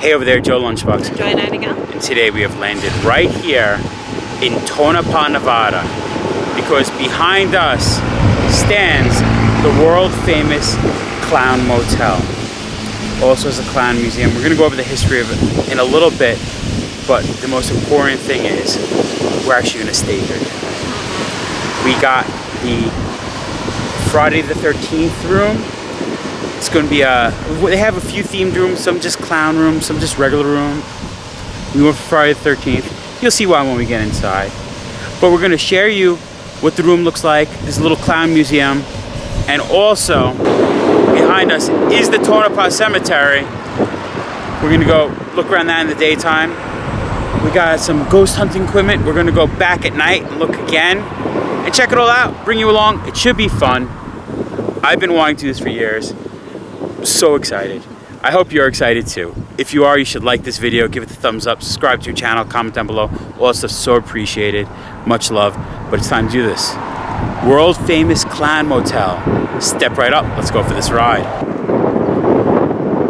Hey over there, Joe Lunchbox. Joy Nightingale. And today we have landed right here in Tonopah, Nevada, because behind us stands the world famous Clown Motel. Also has a clown museum. We're going to go over the history of it in a little bit, but the most important thing is we're actually going to stay here. We got the Friday the 13th room. It's going to be they have a few themed rooms, some just clown rooms, some just regular room. We went for Friday the 13th. You'll see why when we get inside. But we're going to share you what the room looks like, this little clown museum, and also behind us is the Tonopah Cemetery. We're going to go look around that in the daytime. We got some ghost hunting equipment. We're going to go back at night and look again and check it all out, bring you along. It should be fun. I've been wanting to do this for years. So excited. I hope you're excited too. If you are, you should like this video, give it a thumbs up, subscribe to your channel, comment down below. All that stuff's so appreciated. Much love. But it's time to do this. World Famous Clown Motel. Step right up. Let's go for this ride.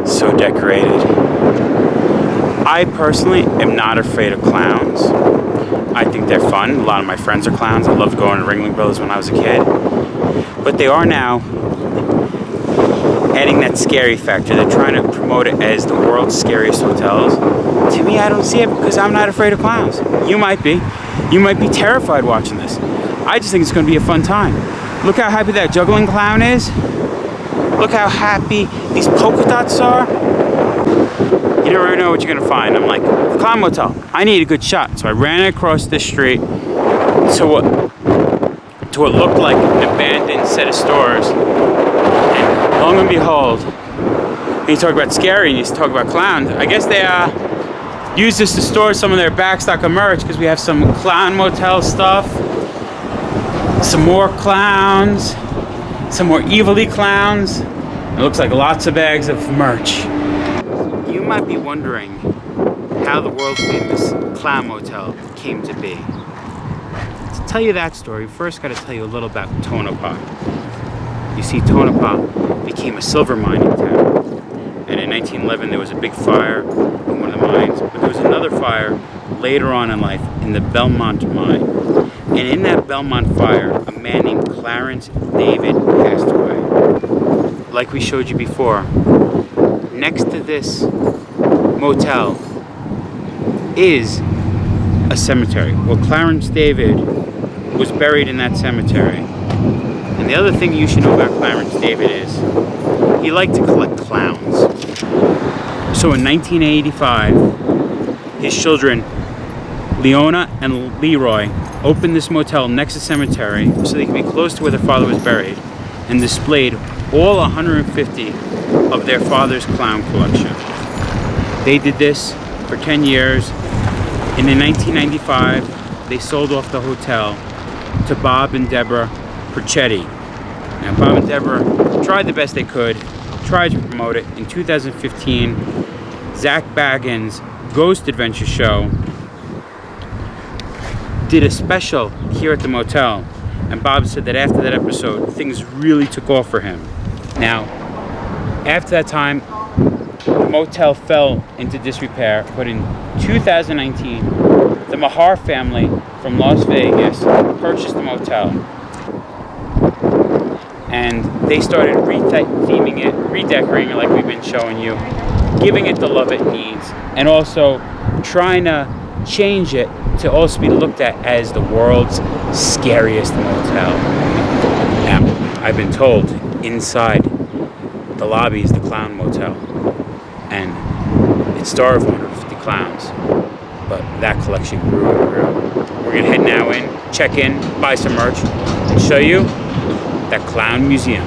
So decorated. I personally am not afraid of clowns. I think they're fun. A lot of my friends are clowns. I loved going to Ringling Brothers when I was a kid. But they are now adding that scary factor. They're trying to promote it as the world's scariest hotels. To me, I don't see it because I'm not afraid of clowns. You might be. You might be terrified watching this. I just think it's going to be a fun time. Look how happy that juggling clown is. Look how happy these polka dots are. You never know what you're going to find. I'm like, Clown Motel, I need a good shot. So I ran across this street to what looked like an abandoned set of stores. And long and behold, when you talk about scary and you talk about clowns, I guess they use this to store some of their backstock of merch, because we have some Clown Motel stuff, some more clowns, some more evilly clowns. It looks like lots of bags of merch. You might be wondering how the world famous Clown Motel came to be. To tell you that story, first got to tell you a little about Tonopah. You see, Tonopah became a silver mining town. And in 1911, there was a big fire in one of the mines. But there was another fire later on in life in the Belmont mine. And in that Belmont fire, a man named Clarence David passed away. Like we showed you before, next to this motel is a cemetery. Well, Clarence David was buried in that cemetery. And the other thing you should know about Clarence David is he liked to collect clowns. So in 1985, his children, Leona and Leroy, opened this motel next to the cemetery so they could be close to where their father was buried, and displayed all 150 of their father's clown collection. They did this for 10 years, and in 1995, they sold off the hotel to Bob and Deborah Perchetti. Now, Bob and Deborah tried the best they could, tried to promote it. In 2015, Zach Baggins' Ghost Adventure Show did a special here at the motel, and Bob said that after that episode, things really took off for him. Now, after that time, the motel fell into disrepair, but in 2019, the Mahar family from Las Vegas purchased the motel. And they started theming it, redecorating it like we've been showing you, giving it the love it needs, and also trying to change it to also be looked at as the world's scariest motel. Now, I've been told inside the lobby is the Clown Motel, and it's star of 150 clowns, but that collection grew and grew. We're gonna head now in, check in, buy some merch, and show you that clown museum.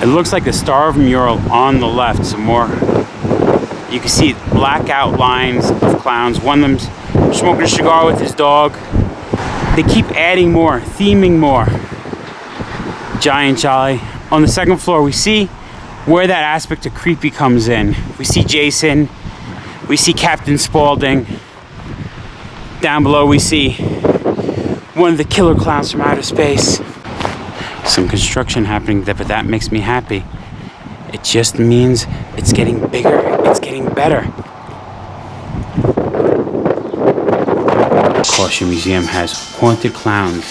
It looks like the Star of mural on the left. Some more. You can see black outlines of clowns. One of them's smoking a cigar with his dog. They keep adding more, theming more. Giant Jolly. On the second floor, we see where that aspect of creepy comes in. We see Jason. We see Captain Spaulding. Down below, we see one of the killer clowns from outer space. Some construction happening there, but that makes me happy. It just means it's getting bigger, it's getting better. The Caution Museum has haunted clowns.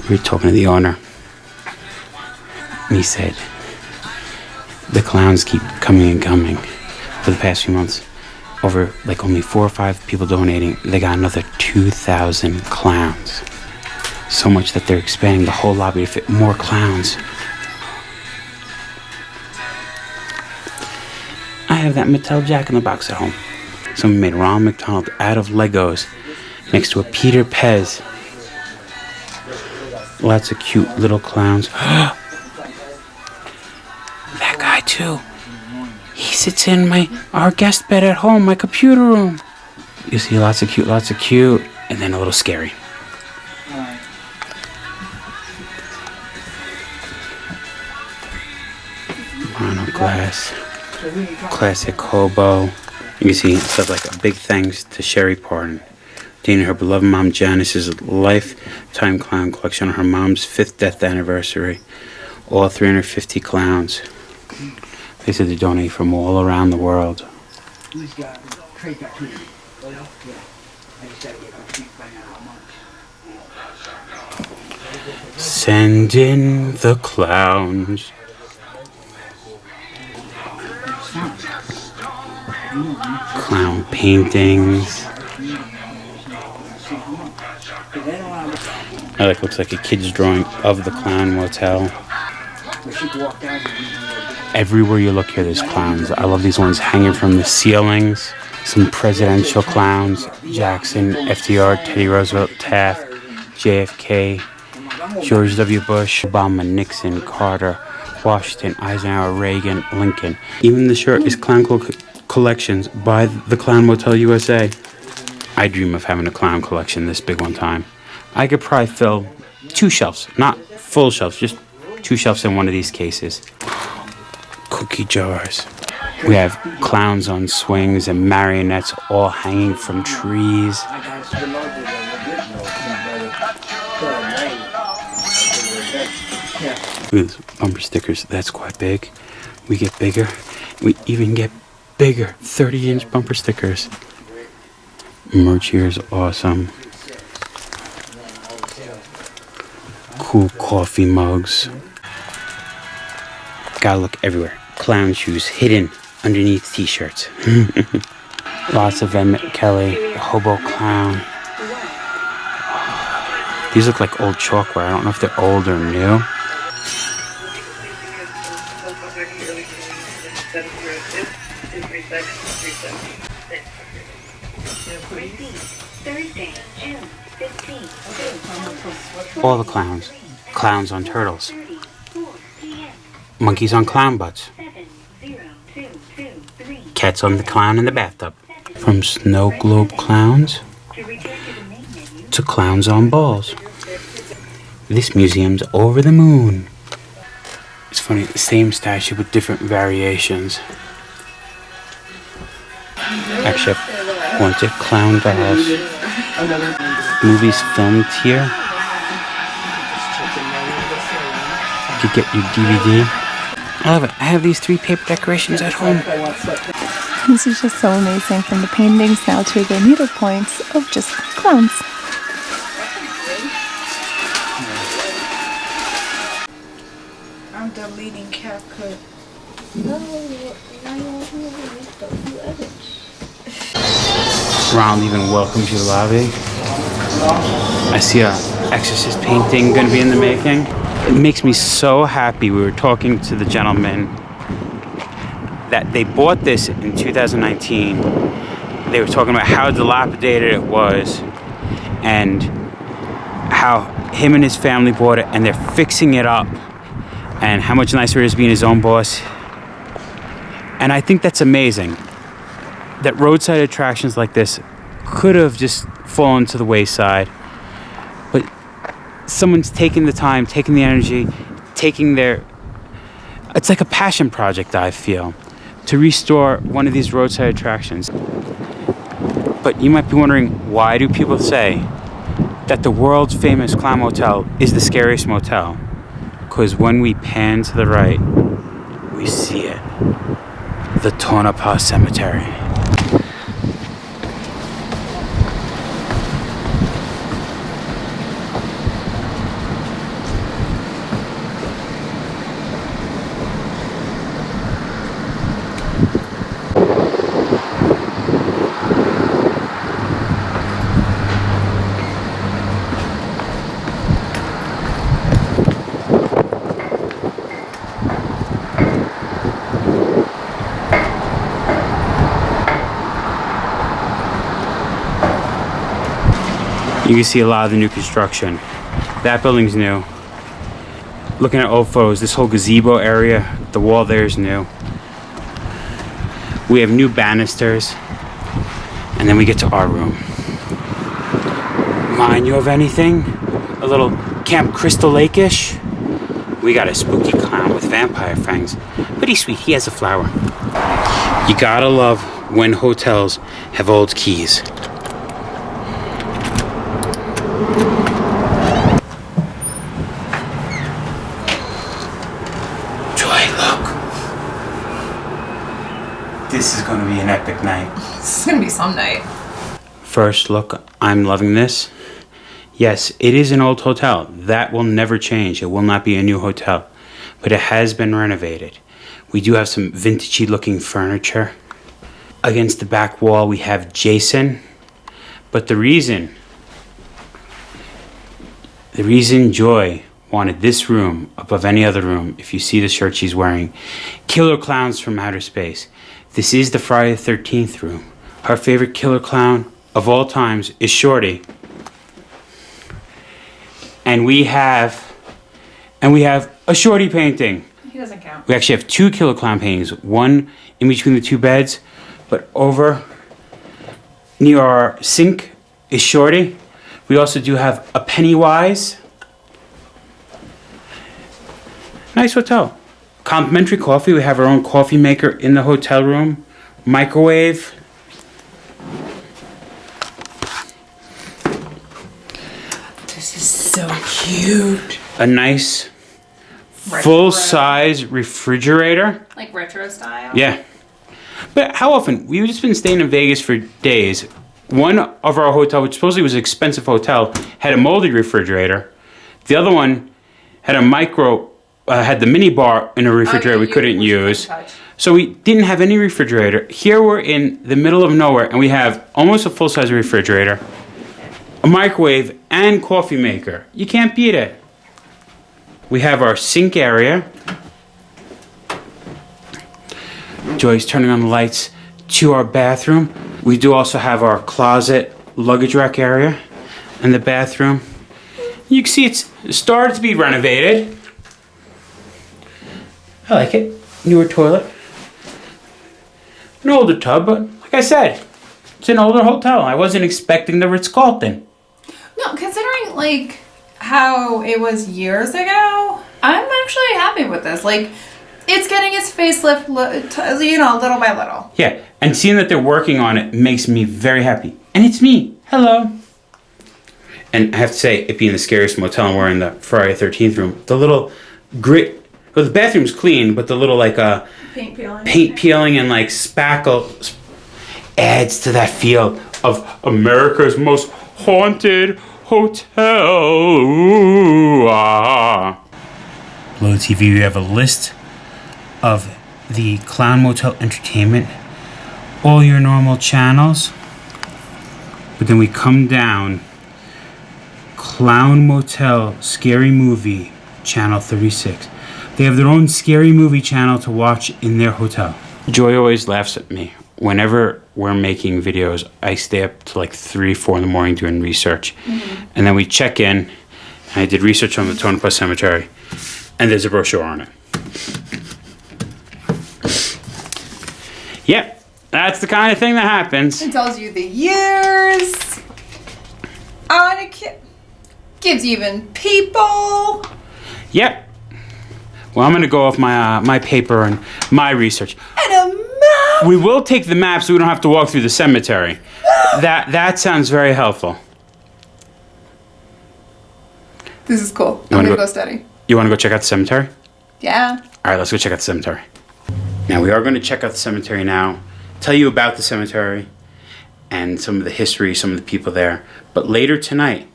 We were talking to the owner, and he said the clowns keep coming and coming for the past few months. Over like only 4 or 5 people donating, they got another 2,000 clowns. So much that they're expanding the whole lobby to fit more clowns. I have that Mattel Jack in the Box at home. Someone made Ronald McDonald out of Legos next to a Peter Pez. Lots of cute little clowns. That guy too. He sits in our guest bed at home, my computer room. You see lots of cute, and then a little scary. Monoglass, classic hobo. You can see it says like a big thanks to Sherry Pardon. Dana, her beloved mom Janice's lifetime clown collection on her mom's 5th death anniversary. All 350 clowns. They said they donate from all around the world. Send in the clowns. Clown paintings. That looks like a kid's drawing of the Clown Motel. Everywhere you look here, there's clowns. I love these ones hanging from the ceilings. Some presidential clowns. Jackson, FDR, Teddy Roosevelt, Taft, JFK, George W. Bush, Obama, Nixon, Carter, Washington, Eisenhower, Reagan, Lincoln. Even the shirt is Clown Collections by the Clown Motel USA. I dream of having a clown collection this big one time. I could probably fill 2 shelves, not full shelves, just 2 shelves in one of these cases. Cookie jars. We have clowns on swings and marionettes all hanging from trees. Look at these bumper stickers. That's quite big. We get bigger. We even get bigger 30-inch bumper stickers. Merch here is awesome. Cool coffee mugs. Gotta look everywhere. Clown shoes hidden underneath t-shirts. Lots of Emmett Kelly, the hobo clown. These look like old chalkware. I don't know if they're old or new. All the clowns. Clowns on turtles. Monkeys on clown butts. Cats on the clown in the bathtub. From snow globe clowns to clowns on balls. This museum's over the moon. It's funny, the same statue with different variations. Actually, I've haunted clown dolls. Movies filmed here. You could get your DVD. I love it. I have these 3 paper decorations at home. This is just so amazing, from the paintings now to the needlepoints of just clowns. I'm deleting CapCut. Ronald even welcomes you to the lobby. I see a Exorcist painting going to be in the making. It makes me so happy. We were talking to the gentleman that they bought this in 2019. They were talking about how dilapidated it was and how him and his family bought it and they're fixing it up and how much nicer it is being his own boss. And I think that's amazing. That roadside attractions like this could have just fallen to the wayside. But someone's taking the time, taking the energy, it's like a passion project, I feel, to restore one of these roadside attractions. But you might be wondering, why do people say that the World Famous Clown Motel is the scariest motel? Because when we pan to the right, we see it. The Tonopah Cemetery. You can see a lot of the new construction. That building's new. Looking at old photos, this whole gazebo area, the wall there is new. We have new banisters. And then we get to our room. Mind you of anything? A little Camp Crystal Lake-ish? We got a spooky clown with vampire fangs. Pretty sweet, he has a flower. You gotta love when hotels have old keys. This is going to be an epic night. This is gonna be some night. First look, I'm loving this. Yes, it is an old hotel. That will never change. It will not be a new hotel. But it has been renovated. We do have some vintagey looking furniture. Against the back wall we have Jason. But the reason Joy wanted this room above any other room, if you see the shirt she's wearing, Killer Clowns from Outer Space. This is the Friday the 13th room. Her favorite killer clown of all times is Shorty. And we have a Shorty painting. He doesn't count. We actually have two killer clown paintings, one in between the two beds, but over near our sink is Shorty. We also do have a Pennywise. Nice hotel. Complimentary coffee. We have our own coffee maker in the hotel room. Microwave. This is so cute. A nice full-size refrigerator. Like retro style? Yeah. But how often? We've just been staying in Vegas for days. One of our hotel, which supposedly was an expensive hotel, had a moldy refrigerator. The other one had a had the mini bar in a refrigerator we couldn't use. So we didn't have any refrigerator. Here we're in the middle of nowhere and we have almost a full-size refrigerator, a microwave, and coffee maker. You can't beat it. We have our sink area. Joy's turning on the lights to our bathroom. We do also have our closet luggage rack area and the bathroom. You can see it's started to be renovated. I like it. Newer toilet. An older tub, but like I said, it's an older hotel. I wasn't expecting the Ritz-Carlton. No, considering like how it was years ago, I'm actually happy with this. Like, it's getting its facelift, little by little. Yeah, and seeing that they're working on it makes me very happy. And it's me. Hello. And I have to say, it being the scariest motel and we're in the Friday the 13th room, the little grit. Well, the bathroom's clean, but the little like paint peeling and like spackle adds to that feel of America's most haunted hotel. Ooh, ah. Below the TV, we have a list of the Clown Motel Entertainment, all your normal channels. But then we come down, Clown Motel Scary Movie, channel 36. They have their own scary movie channel to watch in their hotel. Joy always laughs at me. Whenever we're making videos, I stay up to like 3, 4 in the morning doing research. Mm-hmm. And then we check in, and I did research on the Tonopah Cemetery, and there's a brochure on it. Yep, that's the kind of thing that happens. It tells you the years on a kid. Gives you even people. Yep. Well, I'm going to go off my paper and my research. And a map! We will take the map so we don't have to walk through the cemetery. That sounds very helpful. This is cool. I'm going to go study. You want to go check out the cemetery? Yeah. All right, let's go check out the cemetery. Now we are going to check out the cemetery now, tell you about the cemetery and some of the history, some of the people there. But later tonight,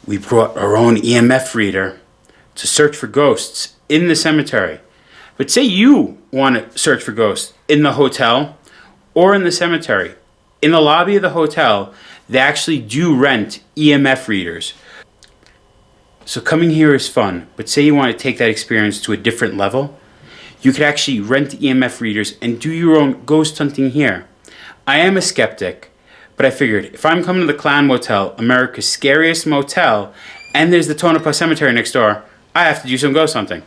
we brought our own EMF reader to search for ghosts in the cemetery. But say you want to search for ghosts in the hotel or in the cemetery. In the lobby of the hotel, they actually do rent EMF readers. So coming here is fun, but say you want to take that experience to a different level, you could actually rent EMF readers and do your own ghost hunting here. I am a skeptic, but I figured if I'm coming to the Clown Motel, America's Scariest Motel, and there's the Tonopah Cemetery next door, I have to do some ghost hunting.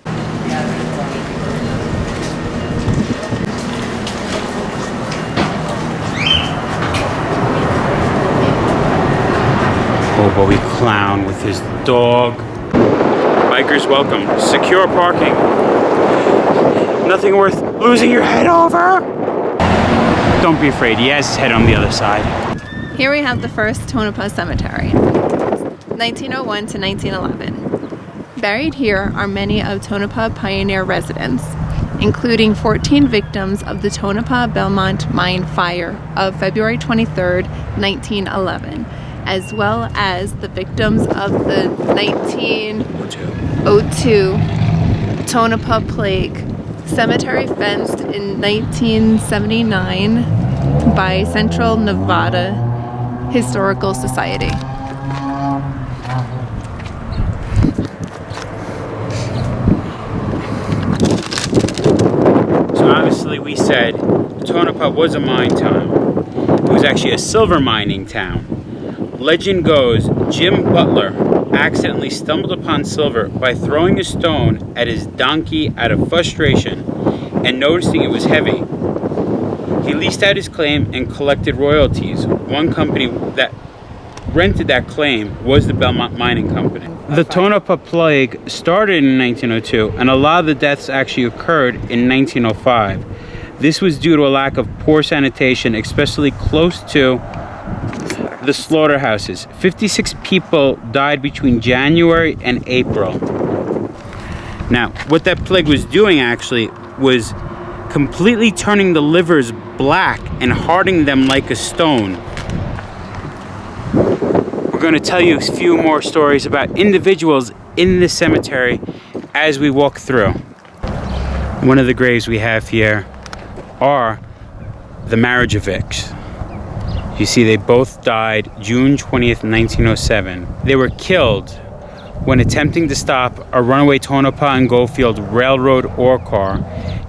Hobo clown with his dog. Bikers welcome. Secure parking. Nothing worth losing your head over. Don't be afraid, he has his head on the other side. Here we have the first Tonopah Cemetery, 1901 to 1911. Buried here are many of Tonopah pioneer residents, including 14 victims of the Tonopah Belmont mine fire of February 23rd, 1911, as well as the victims of the 1902 Tonopah plague. Cemetery fenced in 1979 by Central Nevada Historical Society. So obviously we said Tonopah was a mine town. It was actually a silver mining town. Legend goes Jim Butler accidentally stumbled upon silver by throwing a stone at his donkey out of frustration and noticing it was heavy. He leased out his claim and collected royalties. One company that rented that claim was the Belmont Mining Company. The Tonopah plague started in 1902, and a lot of the deaths actually occurred in 1905. This was due to a lack of poor sanitation, especially close to the slaughterhouses. 56 people died between January and April. Now, what that plague was doing actually was completely turning the livers black and hardening them like a stone. We're going to tell you a few more stories about individuals in this cemetery as we walk through. One of the graves we have here are the Marriagevics. You see, they both died June 20th, 1907. They were killed when attempting to stop a runaway Tonopah and Goldfield Railroad ore car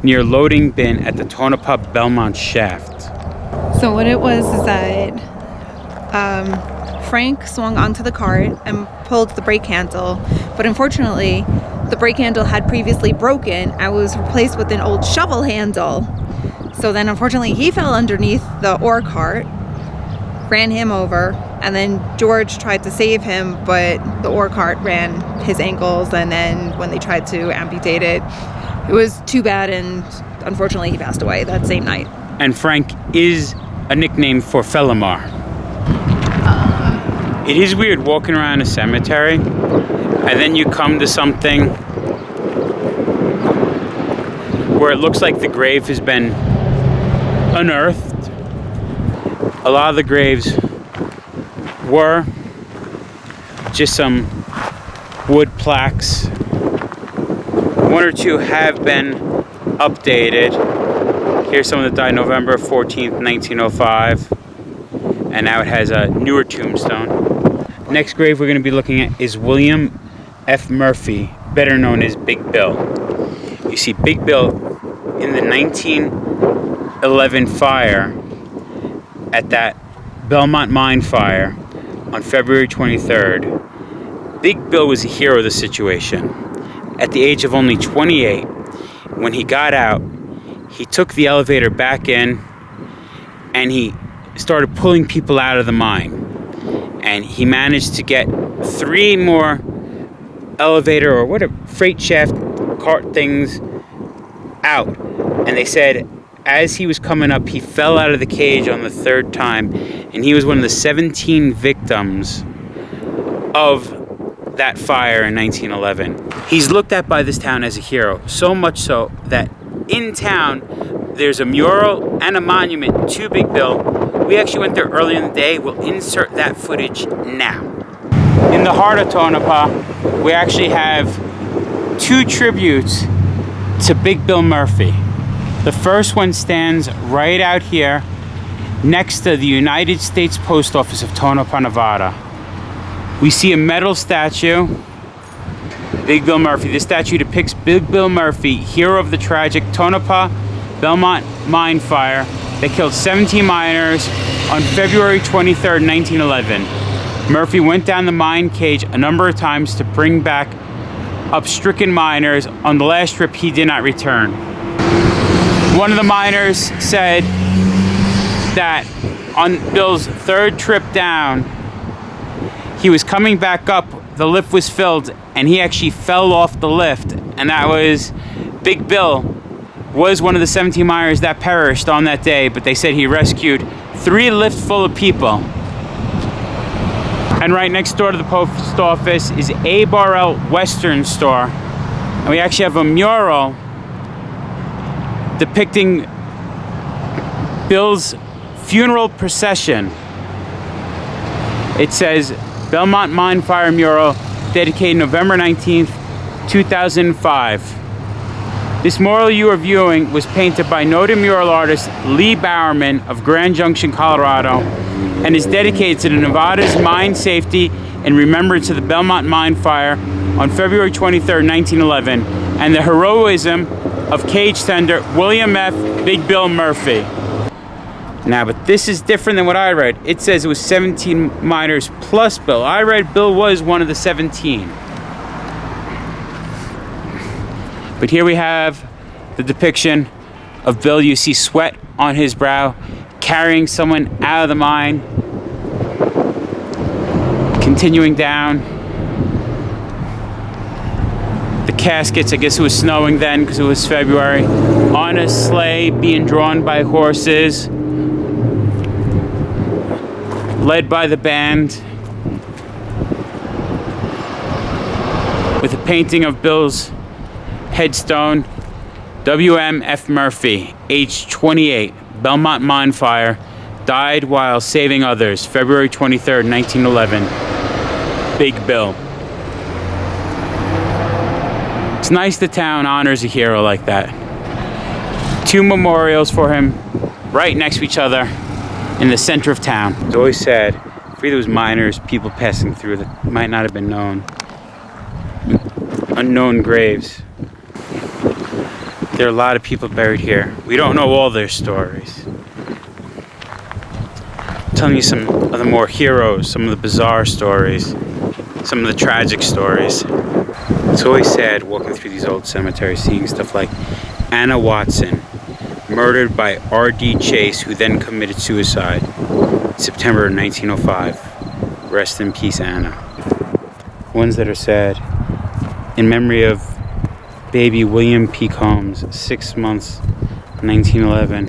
near loading bin at the Tonopah Belmont shaft. So what it was is that Frank swung onto the cart and pulled the brake handle, but unfortunately the brake handle had previously broken and was replaced with an old shovel handle. So then unfortunately he fell underneath the ore cart, ran him over, and then George tried to save him, but the ore cart ran his ankles, and then when they tried to amputate it, it was too bad, and unfortunately he passed away that same night. And Frank is a nickname for Felomar. It is weird walking around a cemetery, and then you come to something where it looks like the grave has been unearthed. A lot of the graves were just some wood plaques. One or two have been updated. Here's someone that died November 14th, 1905. And now it has a newer tombstone. Next grave we're going to be looking at is William F. Murphy, better known as Big Bill. You see Big Bill in the 1911 fire at that Belmont mine fire on February 23rd. Big Bill was a hero of the situation. At the age of only 28, when he got out, he took the elevator back in and he started pulling people out of the mine. And he managed to get 3 more elevator or whatever freight shaft cart things out. And they said as he was coming up, he fell out of the cage on the 3rd time, and he was one of the 17 victims of that fire in 1911. He's looked at by this town as a hero, so much so that in town, there's a mural and a monument to Big Bill. We actually went there earlier in the day. We'll insert that footage now. In the heart of Tonopah, we actually have 2 tributes to Big Bill Murphy. The first one stands right out here next to the United States Post Office of Tonopah, Nevada. We see a metal statue, Big Bill Murphy. This statue depicts Big Bill Murphy, hero of the tragic Tonopah Belmont mine fire that killed 17 miners on February 23rd, 1911. Murphy went down the mine cage a number of times to bring back up stricken miners. On the last trip, he did not return. One of the miners said that on Bill's 3rd trip down, he was coming back up, the lift was filled, and he actually fell off the lift. And that was Big Bill was one of the 17 miners that perished on that day, but they said he rescued 3 lifts full of people. And right next door to the post office is A. Barrell Western Store. And we actually have a mural depicting Bill's funeral procession. It says Belmont Mine Fire Mural, dedicated November 19th, 2005. This mural you are viewing was painted by noted mural artist Lee Bowerman of Grand Junction, Colorado, and is dedicated to the Nevada's mine safety in remembrance of the Belmont Mine Fire on February 23rd, 1911, and the heroism of cage tender William F. Big Bill Murphy. Now, but this is different than what I read. It says it was 17 miners plus Bill. I read Bill was one of the 17. But here we have the depiction of Bill. You see sweat on his brow, carrying someone out of the mine. Continuing down. The caskets, I guess it was snowing then because it was February. On a sleigh being drawn by horses. Led by the band. With a painting of Bill's headstone, W.M. F. Murphy, age 28, Belmont Mine Fire, died while saving others, February 23rd, 1911. Big Bill. It's nice the town honors a hero like that. 2 memorials for him right next to each other in the center of town. It's always sad for those miners, people passing through that might not have been known. Unknown graves. There are a lot of people buried here. We don't know all their stories. I'm telling you some of the more heroes, some of the bizarre stories, some of the tragic stories. It's always sad walking through these old cemeteries, seeing stuff like Anna Watson, murdered by R.D. Chase, who then committed suicide in September 1905. Rest in peace, Anna. Ones that are sad, in memory of baby William P. Combs, 6 months, 1911.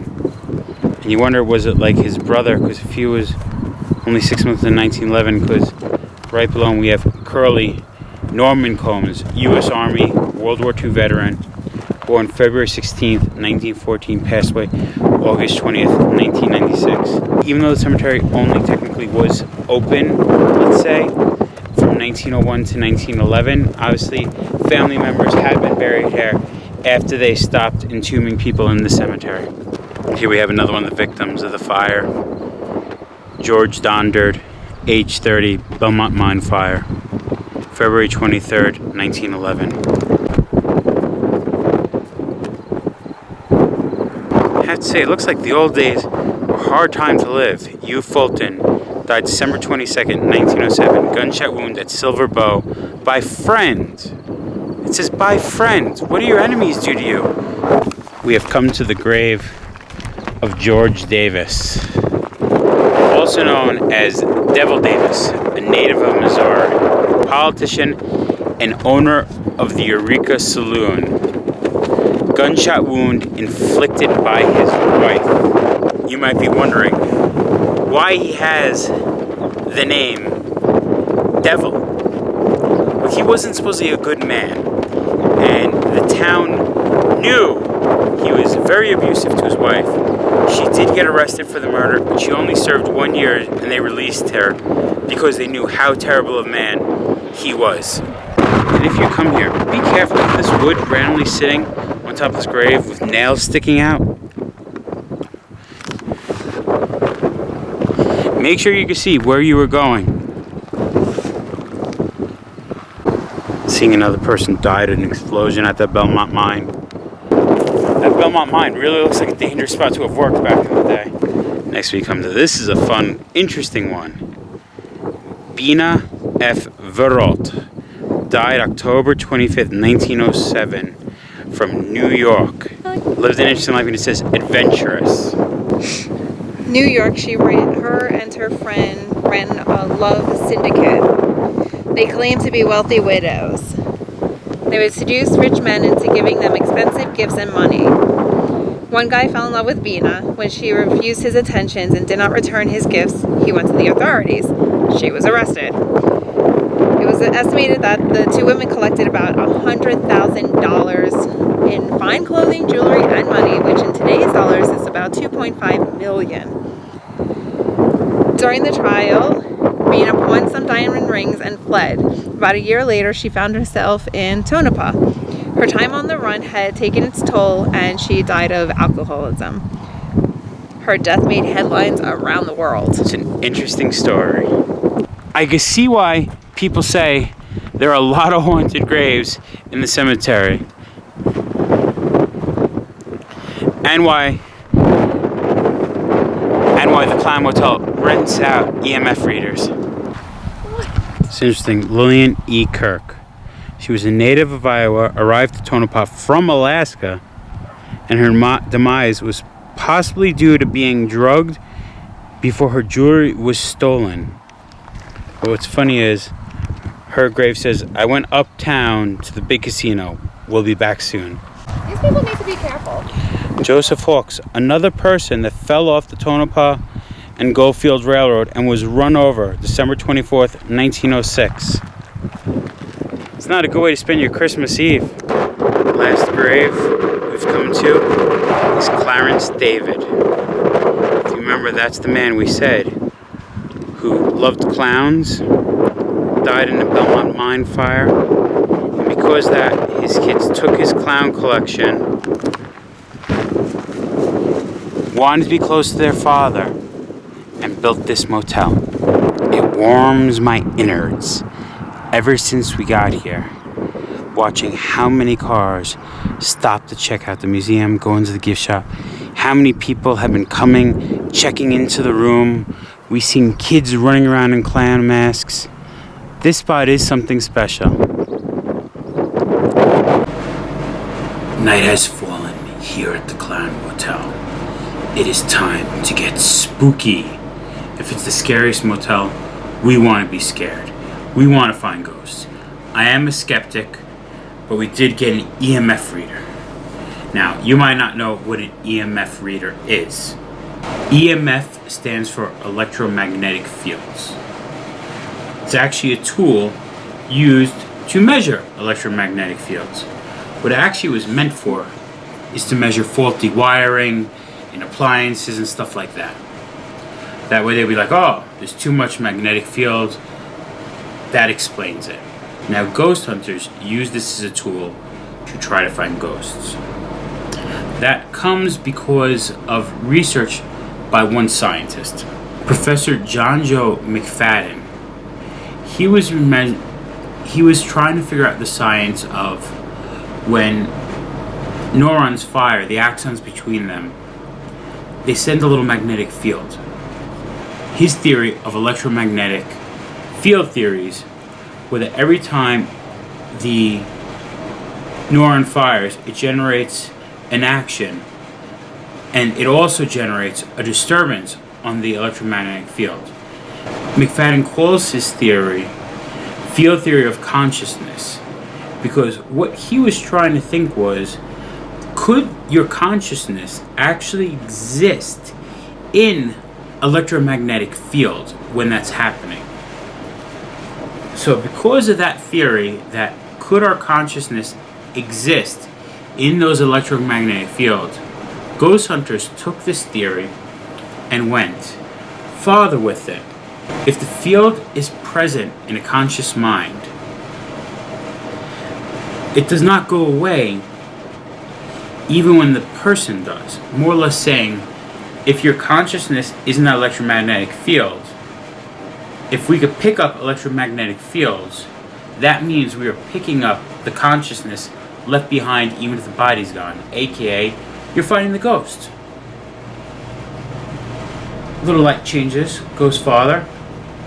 And you wonder, was it like his brother? Because if he was only 6 months in 1911, because right below him we have Curly Norman Combs, U.S. Army, World War II veteran, born February 16th, 1914, passed away August 20th, 1996. Even though the cemetery only technically was open, let's say, from 1901 to 1911, obviously family members had been buried here after they stopped entombing people in the cemetery. Here we have another one of the victims of the fire. George Dondard, age 30, Belmont Mine Fire, February 23rd, 1911. I have to say, it looks like the old days were a hard time to live. Hugh Fulton died December 22nd, 1907, gunshot wound at Silver Bow by friend. It says by friend. What do your enemies do to you? We have come to the grave of George Davis, also known as Devil Davis, a native of Missouri, politician and owner of the Eureka Saloon. Gunshot wound inflicted by his wife. You might be wondering why he has the name Devil. Well, he wasn't supposedly a good man, and the town knew he was very abusive to his wife. She did get arrested for the murder, but she only served 1 year and they released her because they knew how terrible of a man he was. And if you come here, be careful of this wood randomly sitting on top of this grave with nails sticking out. Make sure you can see where you were going. Seeing another person died in an explosion at that Belmont mine. That Belmont mine really looks like a dangerous spot to have worked back in the day. Next we come to, this is a fun, interesting one. Bina F. Verrot died October 25th, 1907 from New York. Lived an interesting life, and it says adventurous. New York, her and her friend ran a love syndicate. They claimed to be wealthy widows. They would seduce rich men into giving them expensive gifts and money. One guy fell in love with Bina. When she refused his attentions and did not return his gifts, he went to the authorities. She was arrested. It was estimated that the two women collected about $100,000 in fine clothing, jewelry, and money, which in today's dollars is about $2.5 million. During the trial, Bina pawned some diamond rings and fled. About a year later, she found herself in Tonopah. Her time on the run had taken its toll, and she died of alcoholism. Her death made headlines around the world. It's an interesting story. I can see why people say there are a lot of haunted graves in the cemetery. And why the Clown Motel rents out EMF readers. It's interesting. Lillian E. Kirk. She was a native of Iowa, arrived to Tonopah from Alaska, and her demise was possibly due to being drugged before her jewelry was stolen. But what's funny is, her grave says, "I went uptown to the big casino. We'll be back soon." These people need to be careful. Joseph Hawks, another person that fell off the Tonopah and Goldfield Railroad and was run over December 24th, 1906. It's not a good way to spend your Christmas Eve. Last grave we've come to is Clarence David. If you remember, that's the man we said who loved clowns, died in the Belmont mine fire, and because of that, his kids took his clown collection, wanted to be close to their father, and built this motel. It warms my innards ever since we got here, watching how many cars stop to check out the museum, go into the gift shop, how many people have been coming, checking into the room. We've seen kids running around in clown masks. This spot is something special. Night has fallen here at the Clown Motel. It is time to get spooky. If it's the scariest motel, we want to be scared. We want to find ghosts. I am a skeptic, but we did get an EMF reader. Now, you might not know what an EMF reader is. EMF stands for electromagnetic fields. It's actually a tool used to measure electromagnetic fields. What it actually was meant for is to measure faulty wiring in appliances and stuff like that. That way they'd be like, oh, there's too much magnetic field. That explains it. Now, ghost hunters use this as a tool to try to find ghosts. That comes because of research by one scientist, Professor John Joe McFadden. He was trying to figure out the science of when neurons fire, the axons between them, they send a little magnetic field. His theory of electromagnetic field theories were that every time the neuron fires, it generates an action, and it also generates a disturbance on the electromagnetic field. McFadden calls his theory field theory of consciousness, because what he was trying to think was, could your consciousness actually exist in electromagnetic field when that's happening? So because of that theory, that could our consciousness exist in those electromagnetic fields, Ghost hunters took this theory and went farther with it. If the field is present in a conscious mind, it does not go away even when the person does. More or less saying, if your consciousness is in that electromagnetic field, if we could pick up electromagnetic fields, that means we are picking up the consciousness left behind even if the body's gone, aka you're finding the ghost. Little light changes, goes farther,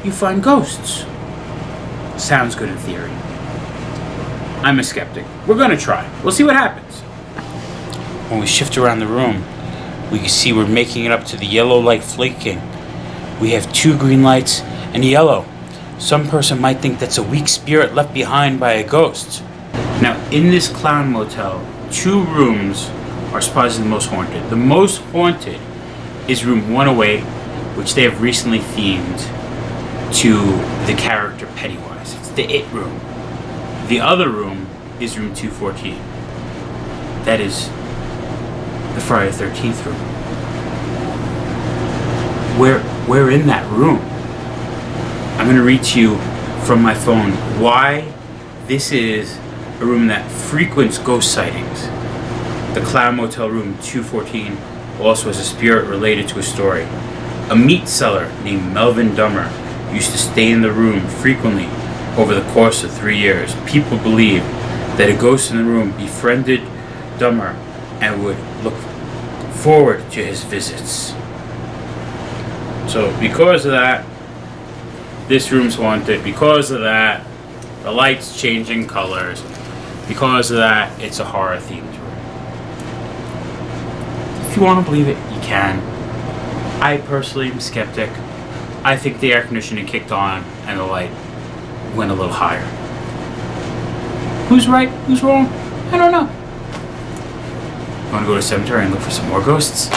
you find ghosts. Sounds good in theory. I'm a skeptic. We're gonna try. We'll see what happens. When we shift around the room, we can see we're making it up to the yellow light flaking. We have 2 green lights and a yellow. Some person might think that's a weak spirit left behind by a ghost. Now, in this clown motel, 2 rooms are supposedly the most haunted. The most haunted is room 108, which they have recently themed to the character Pennywise. It's the It room. The other room is room 214. That is the Friday the 13th room. We're in that room. I'm going to read to you from my phone why this is a room that frequents ghost sightings. The Clown Motel room 214 also has a spirit related to a story. A meat seller named Melvin Dummer used to stay in the room frequently over the course of 3 years. People believe that a ghost in the room befriended Dummer and would look forward to his visits. So because of that, this room's haunted. Because of that, the lights changing colors. Because of that, it's a horror themed room. If you want to believe it, you can. I personally am skeptic. I think the air conditioning kicked on and the light went a little higher. Who's right? Who's wrong? I don't know. I want to go to the cemetery and look for some more ghosts.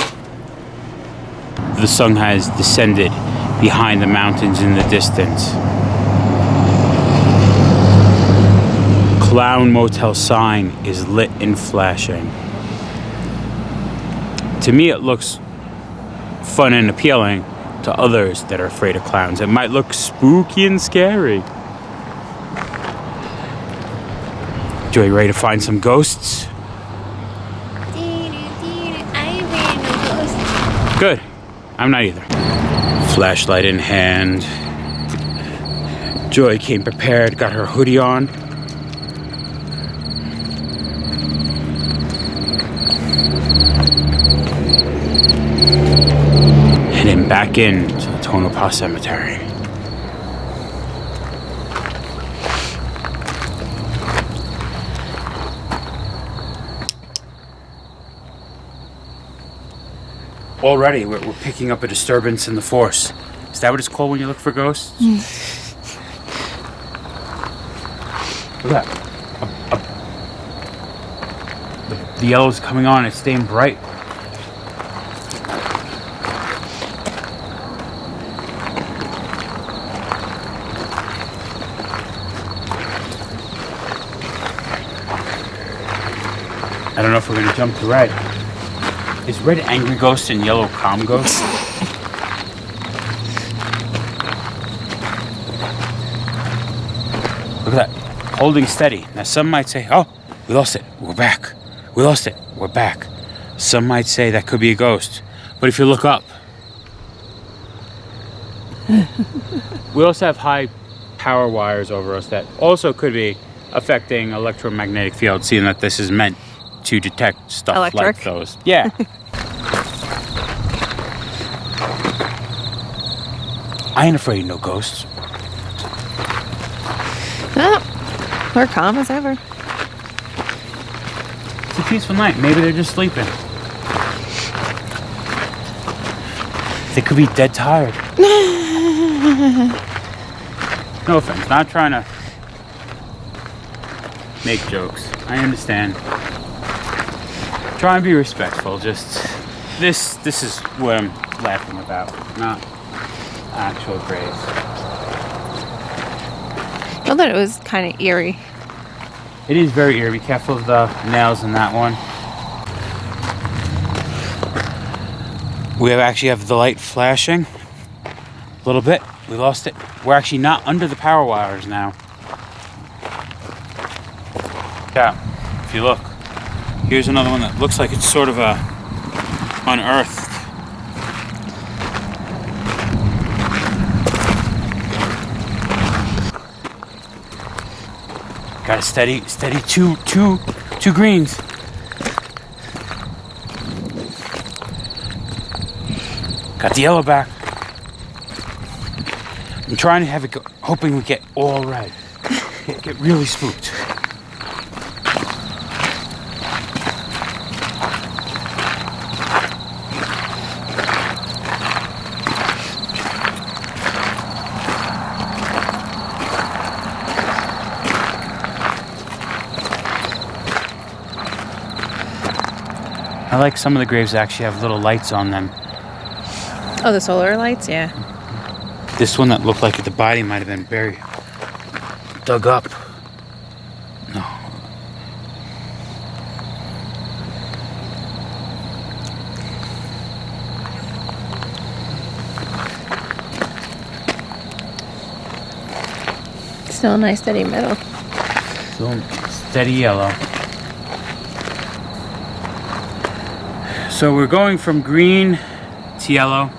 The sun has descended behind the mountains in the distance. Clown Motel sign is lit and flashing. To me, it looks fun and appealing. To others that are afraid of clowns, it might look spooky and scary. Joey, ready to find some ghosts? Good. I'm not either. Flashlight in hand. Joy came prepared, got her hoodie on. Heading back in to the Tonopah Cemetery. Already, we're picking up a disturbance in the force. Is that what it's called when you look for ghosts? Look at that. The yellow's coming on. It's staying bright. I don't know if we're going to jump to red. Is red angry ghost and yellow calm ghost? Look at that. Holding steady. Now some might say, oh, we lost it. We're back. We lost it. We're back. Some might say that could be a ghost. But if you look up, we also have high power wires over us that also could be affecting electromagnetic fields, seeing that this is meant to detect stuff Electric. like those. Yeah. I ain't afraid of no ghosts. Oh, we're calm as ever. It's a peaceful night. Maybe they're just sleeping. They could be dead tired. No offense. Not trying to make jokes. I understand. Try and be respectful. Just this is what I'm laughing about, not actual graves. I thought it was kind of eerie. It is very eerie. Be careful of the nails in that one. We actually have the light flashing a little bit. We lost it. We're actually not under the power wires now. Yeah, if you look, here's another one that looks like it's sort of unearthed. Got a steady two greens. Got the yellow back. I'm trying to have it go, hoping we get all red. Get really spooked. I like some of the graves that actually have little lights on them. Oh, the solar lights? Yeah. This one that looked like the body might have been buried, dug up. No. Still a nice steady middle. Still steady yellow. So we're going from green to yellow.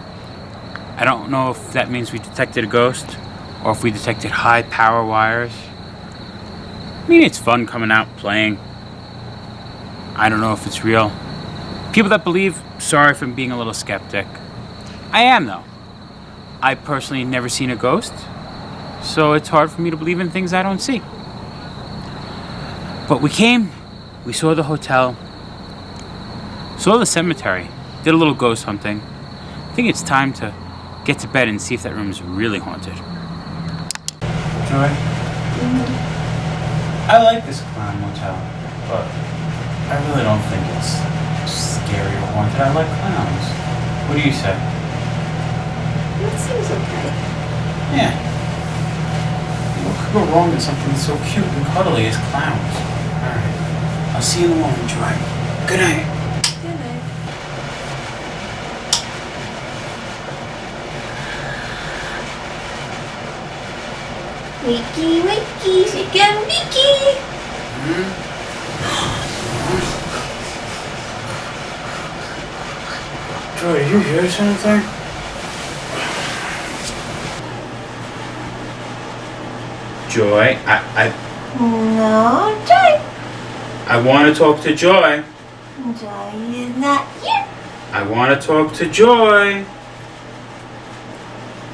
I don't know if that means we detected a ghost or if we detected high power wires. I mean, it's fun coming out playing. I don't know if it's real. People that believe, sorry for being a little skeptic. I am though. I personally never seen a ghost, so it's hard for me to believe in things I don't see. But we came, we saw the hotel, saw the cemetery, did a little ghost hunting. I think it's time to get to bed and see if that room is really haunted. Joy? I like this clown motel, but I really don't think it's scary or haunted. I like clowns. What do you say? That seems okay. Yeah. What could go wrong with something that's so cute and cuddly as clowns? Alright. I'll see you in the morning, Joy. Good night. Good night. Wakey, wakey, shake and wakey. Joy, did you hear something? Joy, No, Joy. I want to talk to Joy. Joy is not here. I want to talk to Joy.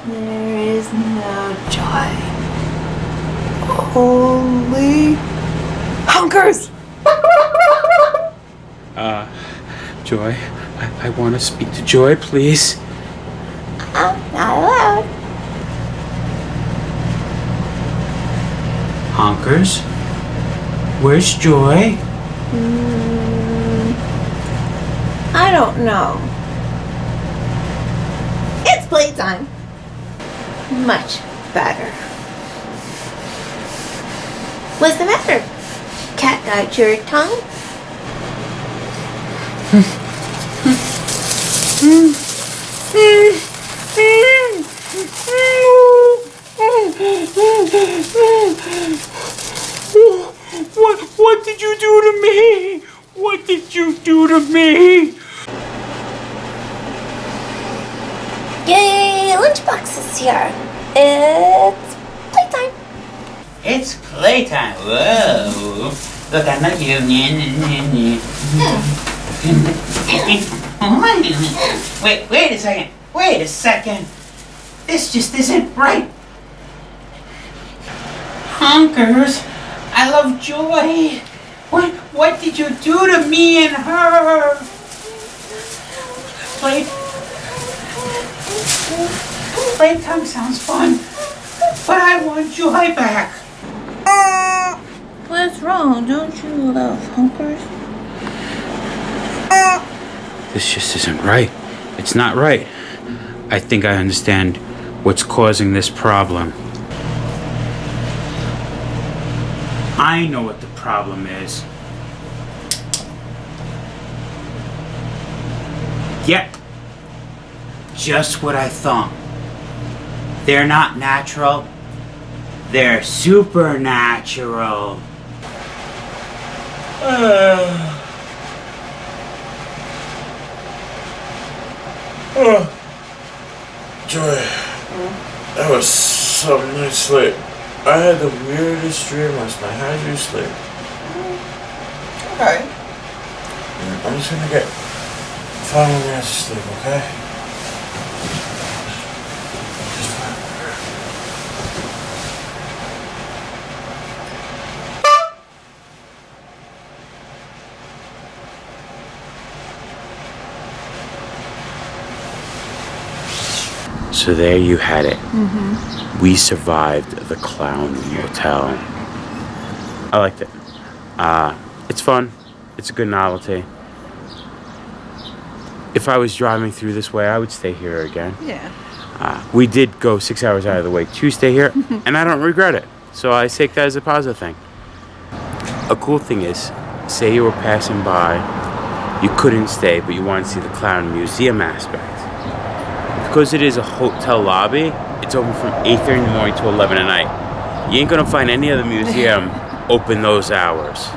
There is no Joy. Only hunkers. Joy, I want to speak to Joy, please. Not allowed. Honkers? Where's Joy? I don't know. It's playtime. Much better. What's the matter? Cat got your tongue? What did you do to me? What did you do to me? Yay, lunchbox is here. It's playtime. It's playtime. Whoa. Look, I'm not you. Wait a second. Wait a second. This just isn't right. Honkers, I love Joy. What did you do to me and her? Playtime sounds fun, but I want Joy back. What's wrong? Don't you love hunkers? This just isn't right. It's not right. I think I understand what's causing this problem. I know what the problem is. Just what I thought. They're not natural. They're supernatural. Joy, that was some nice sleep. I had the weirdest dream last night. How did you sleep? Okay. I'm just gonna get 5 more minutes of sleep, okay? Just 5 more. So there you had it. We survived the Clown Motel. I liked it. It's fun. It's a good novelty. If I was driving through this way, I would stay here again. Yeah. We did go 6 hours out of the way to stay here, and I don't regret it. So I take that as a positive thing. A cool thing is, say you were passing by, you couldn't stay, but you wanted to see the clown museum aspect. Because it is a hotel lobby, it's open from 8:30 in the morning to 11 at night. You ain't gonna find any other museum open those hours.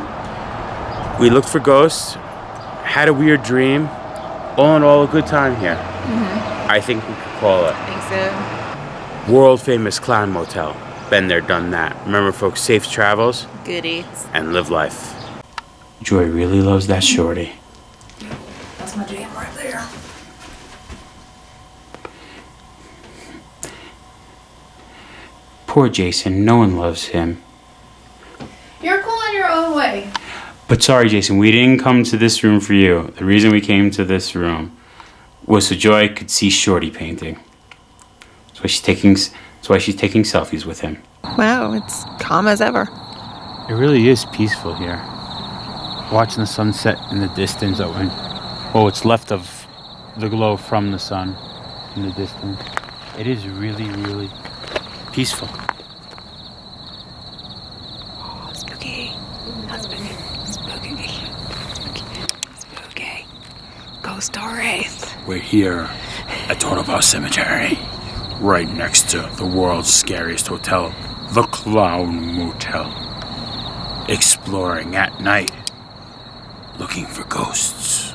We looked for ghosts, had a weird dream. All in all, a good time here. I think we could call it I think so. World Famous Clown Motel. Been there, done that. Remember, folks, safe travels Good eats. and live life. Joy really loves that shorty. That's my jam right there. Poor Jason, no one loves him. You're cool in your own way. But sorry, Jason, we didn't come to this room for you. The reason we came to this room was so Joy could see Shorty painting. That's why she's taking selfies with him. Wow, it's calm as ever. It really is peaceful here. Watching the sunset in the distance, what's left of the glow from the sun in the distance. It is really, really peaceful. Oh, spooky. Not spooky. Spooky. Spooky. Ghost stories. We're here at Tonopah Cemetery, right next to the world's scariest hotel, the Clown Motel. Exploring at night, looking for ghosts.